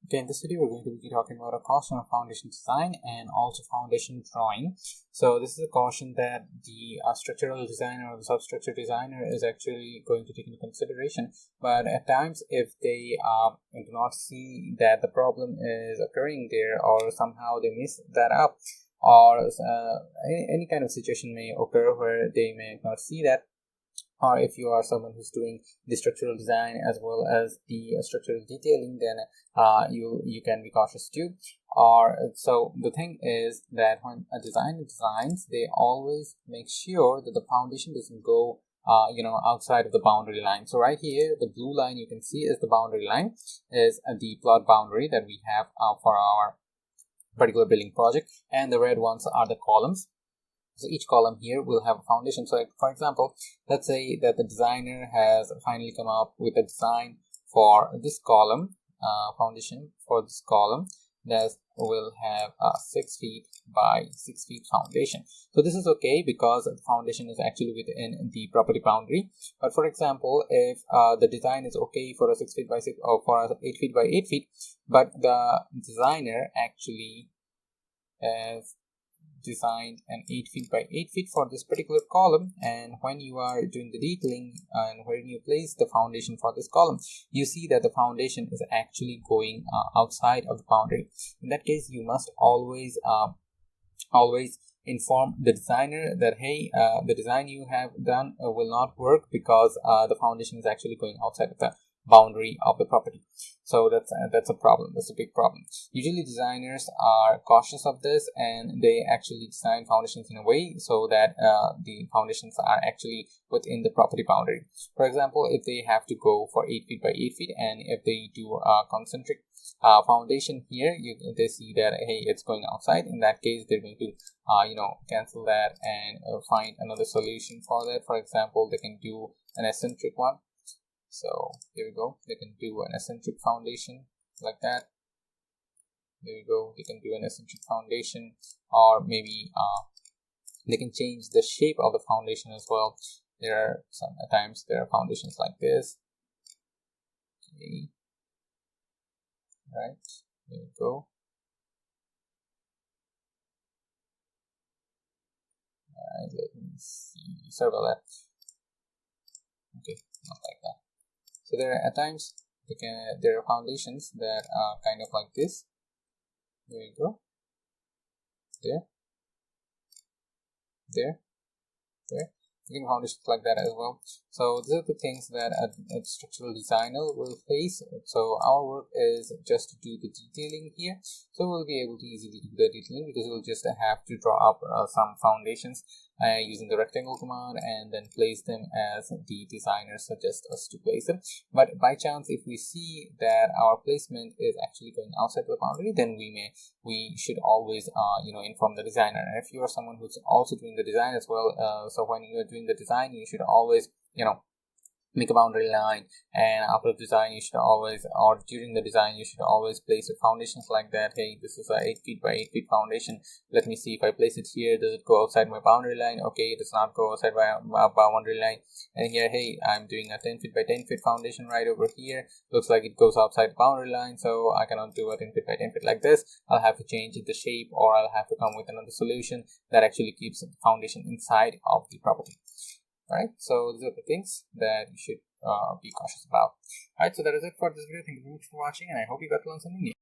Okay, in this video we're going to be talking about a caution of foundation design and also foundation drawing. So this is a caution that the structural designer or the substructure designer is actually going to take into consideration. But at times, if they do not see that the problem is occurring there, or somehow they miss that up, or any kind of situation may occur where they may not see that, or if you are someone who's doing the structural design as well as the structural detailing, then you can be cautious too. Or so the thing is that when a designer designs, they always make sure that the foundation doesn't go outside of the boundary line. So right here, the blue line you can see is the boundary line, is the plot boundary that we have for our particular building project, and the red ones are the columns. So each column here will have a foundation. So for example, let's say that the designer has finally come up with a design for this column, foundation for this column that will have a 6 feet by 6 feet foundation. So this is okay because the foundation is actually within the property boundary. But for example, if the design is okay for a 6 feet by 6 or for a 8 feet by 8 feet, but the designer actually has designed an 8 feet by 8 feet for this particular column, and when you are doing the detailing and when you place the foundation for this column, you see that the foundation is actually going outside of the boundary. In that case, you must always inform the designer that hey, the design you have done will not work because the foundation is actually going outside of the boundary of the property. So that's a problem. That's a big problem. Usually designers are cautious of this, and they actually design foundations in a way so that the foundations are actually within the property boundary. For example, if they have to go for 8 feet by 8 feet, and if they do a concentric foundation here, they see that hey, it's going outside. In that case, they're going to cancel that and find another solution for that. For example, they can do an eccentric one. So here we go, they can do an eccentric foundation like that. There we go, they can do an eccentric foundation, or maybe they can change the shape of the foundation as well. There are at times there are foundations like this. Okay. Right, there we go. Let me see. Sorry about that. Okay, not like that. So there are at times there are foundations that are kind of like this. There you go. There. You can foundations like that as well. So these are the things that a structural designer will face. So our work is just to do the detailing here. So we'll be able to easily do the detailing because we'll just have to draw up some foundations using the rectangle command and then place them as the designer suggests us to place them. But by chance, if we see that our placement is actually going outside the boundary, then we should always inform the designer. And if you are someone who's also doing the design as well, so when you are doing the design, you should always make a boundary line, and after the design you should always, or during the design, you should always place your foundations like that. Hey, this is a 8 feet by 8 feet foundation. Let me see if I place it here, does it go outside my boundary line? Okay, it does not go outside my boundary line. And here, hey, I'm doing a 10 feet by 10 feet foundation right over here. Looks like it goes outside the boundary line, so I cannot do a 10 feet by 10 feet like this. I'll have to change the shape, or I'll have to come with another solution that actually keeps the foundation inside of the property. Alright, so these are the things that you should be cautious about. Alright, so that is it for this video. Thank you very much for watching, and I hope you got to learn something new.